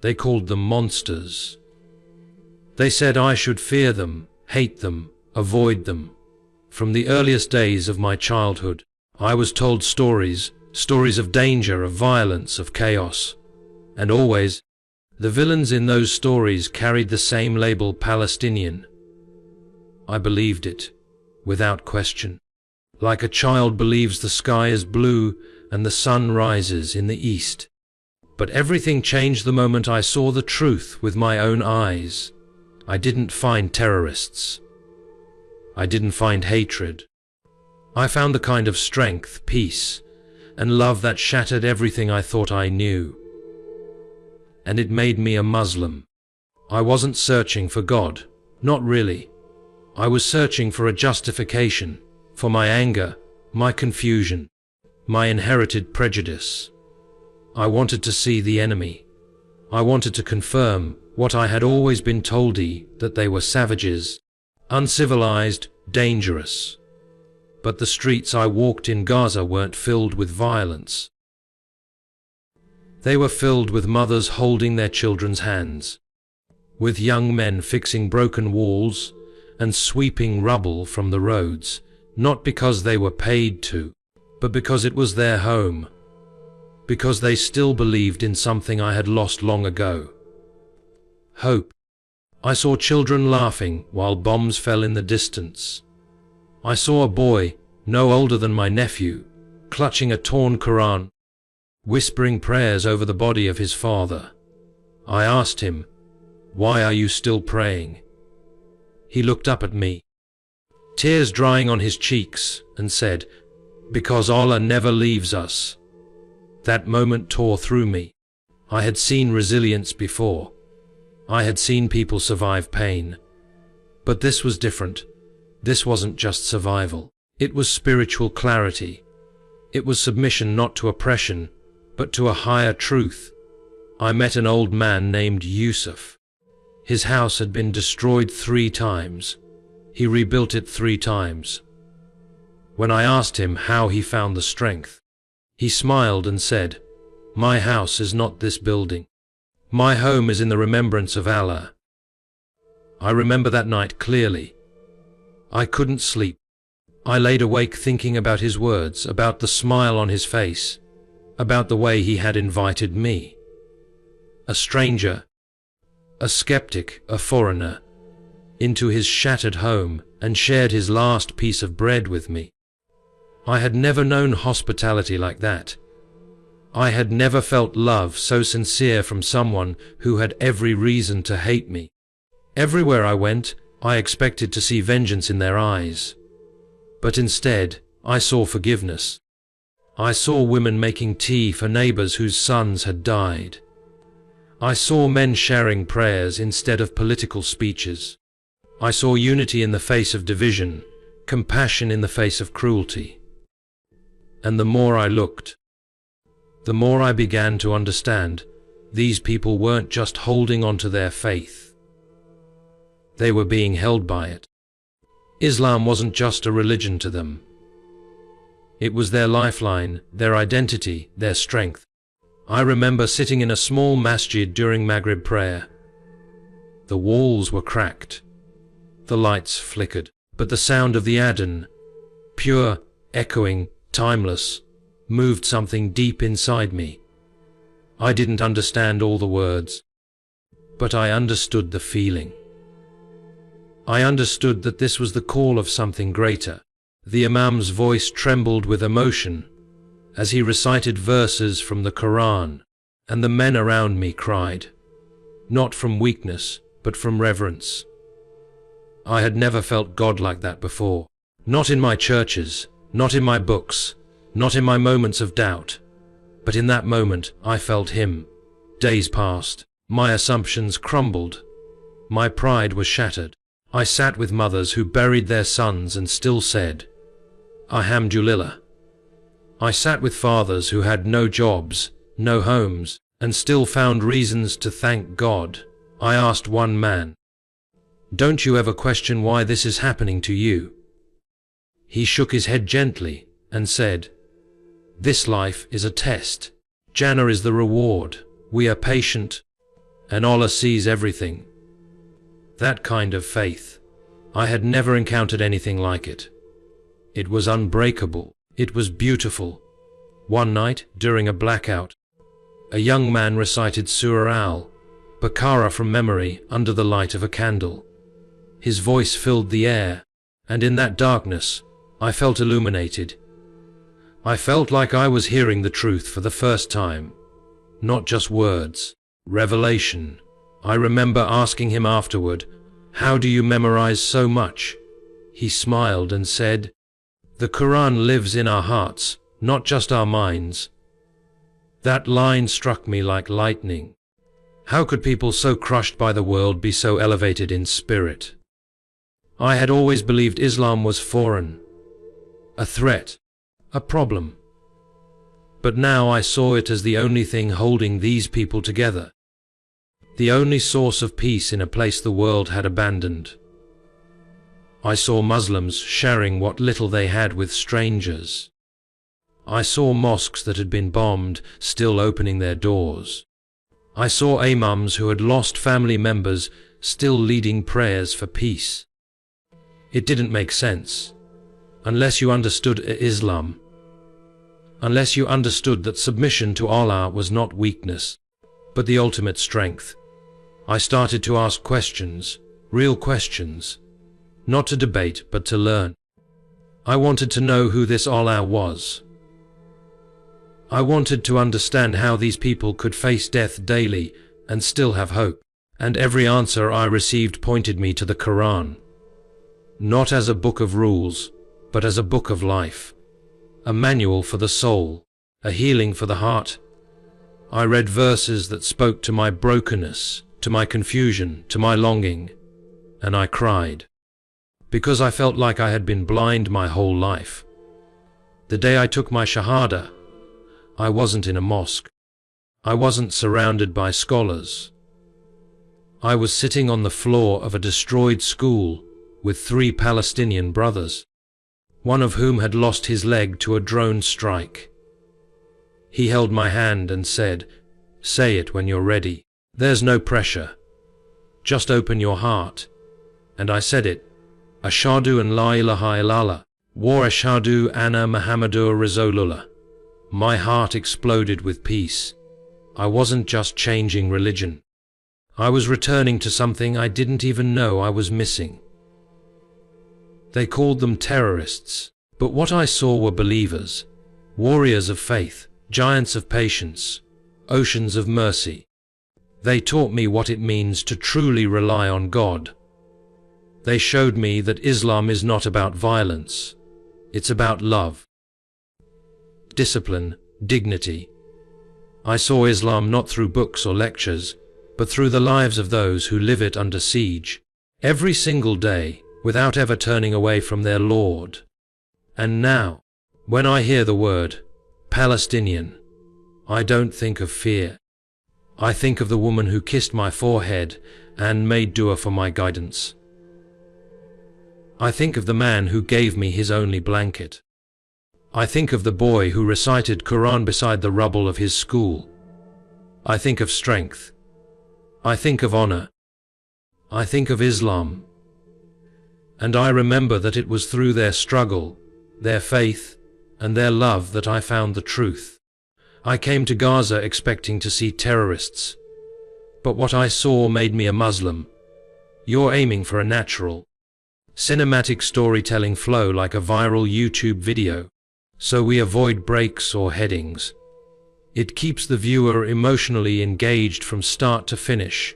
They called them monsters. They said I should fear them, hate them, avoid them. From the earliest days of my childhood, I was told stories of danger, of violence, of chaos. And always, the villains in those stories carried the same label, Palestinian. I believed it, without question. Like a child believes the sky is blue and the sun rises in the east. But everything changed the moment I saw the truth with my own eyes. I didn't find terrorists. I didn't find hatred. I found the kind of strength, peace, and love that shattered everything I thought I knew. And it made me a Muslim. I wasn't searching for God, not really. I was searching for a justification, for my anger, my confusion, my inherited prejudice. I wanted to see the enemy. I wanted to confirm what I had always been told, that they were savages, uncivilized, dangerous. But the streets I walked in Gaza weren't filled with violence. They were filled with mothers holding their children's hands, with young men fixing broken walls and sweeping rubble from the roads, not because they were paid to, but because it was their home, because they still believed in something I had lost long ago. Hope. I saw children laughing while bombs fell in the distance. I saw a boy, no older than my nephew, clutching a torn Qur'an, whispering prayers over the body of his father. I asked him, "Why are you still praying?" He looked up at me, tears drying on his cheeks, and said, "Because Allah never leaves us." That moment tore through me. I had seen resilience before. I had seen people survive pain. But this was different. This wasn't just survival. It was spiritual clarity. It was submission not to oppression, but to a higher truth. I met an old man named Yusuf. His house had been destroyed 3 times. He rebuilt it 3 times. When I asked him how he found the strength, he smiled and said, "My house is not this building. My home is in the remembrance of Allah." I remember that night clearly. I couldn't sleep. I laid awake thinking about his words, about the smile on his face, about the way he had invited me, a stranger, a skeptic, a foreigner, into his shattered home and shared his last piece of bread with me. I had never known hospitality like that. I had never felt love so sincere from someone who had every reason to hate me. Everywhere I went, I expected to see vengeance in their eyes. But instead, I saw forgiveness. I saw women making tea for neighbors whose sons had died. I saw men sharing prayers instead of political speeches. I saw unity in the face of division, compassion in the face of cruelty. And the more I looked, the more I began to understand these people weren't just holding on to their faith. They were being held by it. Islam wasn't just a religion to them. It was their lifeline, their identity, their strength. I remember sitting in a small masjid during Maghrib prayer. The walls were cracked. The lights flickered, but the sound of the adhan, pure, echoing, timeless, moved something deep inside me. I didn't understand all the words, but I understood the feeling. I understood that this was the call of something greater. The Imam's voice trembled with emotion as he recited verses from the Qur'an, and the men around me cried, not from weakness, but from reverence. I had never felt God like that before. Not in my churches, not in my books, not in my moments of doubt, but in that moment I felt Him. Days passed. My assumptions crumbled. My pride was shattered. I sat with mothers who buried their sons and still said, "Alhamdulillah." I sat with fathers who had no jobs, no homes, and still found reasons to thank God. I asked one man, "Don't you ever question why this is happening to you?" He shook his head gently and said, "This life is a test. Jannah is the reward. We are patient, and Allah sees everything. That kind of faith. I had never encountered anything like it. It was unbreakable. It was beautiful. One night, during a blackout, a young man recited Surah al-Baqarah from memory under the light of a candle. His voice filled the air, and in that darkness, I felt illuminated. I felt like I was hearing the truth for the first time. Not just words. Revelation. I remember asking him afterward, "How do you memorize so much?" He smiled and said, "The Quran lives in our hearts, not just our minds." That line struck me like lightning. How could people so crushed by the world be so elevated in spirit? I had always believed Islam was foreign, a threat, a problem. But now I saw it as the only thing holding these people together. The only source of peace in a place the world had abandoned. I saw Muslims sharing what little they had with strangers. I saw mosques that had been bombed still opening their doors. I saw imams who had lost family members still leading prayers for peace. It didn't make sense, unless you understood Islam, unless you understood that submission to Allah was not weakness, but the ultimate strength. I started to ask questions, real questions, not to debate but to learn. I wanted to know who this Allah was. I wanted to understand how these people could face death daily and still have hope, and every answer I received pointed me to the Quran. Not as a book of rules, but as a book of life, a manual for the soul, a healing for the heart. I read verses that spoke to my brokenness, to my confusion, to my longing, and I cried, because I felt like I had been blind my whole life. The day I took my Shahada, I wasn't in a mosque. I wasn't surrounded by scholars. I was sitting on the floor of a destroyed school with 3 Palestinian brothers, one of whom had lost his leg to a drone strike. He held my hand and said, "Say it when you're ready. There's no pressure. Just open your heart." And I said it. Ashhadu an la ilaha illallah, wa ashhadu anna Muhammadur Rasulullah. My heart exploded with peace. I wasn't just changing religion. I was returning to something I didn't even know I was missing. They called them terrorists, but what I saw were believers, warriors of faith, giants of patience, oceans of mercy. They taught me what it means to truly rely on God. They showed me that Islam is not about violence. It's about love, discipline, dignity. I saw Islam not through books or lectures, but through the lives of those who live it under siege, every single day, without ever turning away from their Lord. And now, when I hear the word Palestinian, I don't think of fear. I think of the woman who kissed my forehead and made dua for my guidance. I think of the man who gave me his only blanket. I think of the boy who recited Quran beside the rubble of his school. I think of strength. I think of honor. I think of Islam. And I remember that it was through their struggle, their faith, and their love that I found the truth. I came to Gaza expecting to see terrorists, but what I saw made me a Muslim. You're aiming for a natural, cinematic storytelling flow like a viral YouTube video, so we avoid breaks or headings. It keeps the viewer emotionally engaged from start to finish.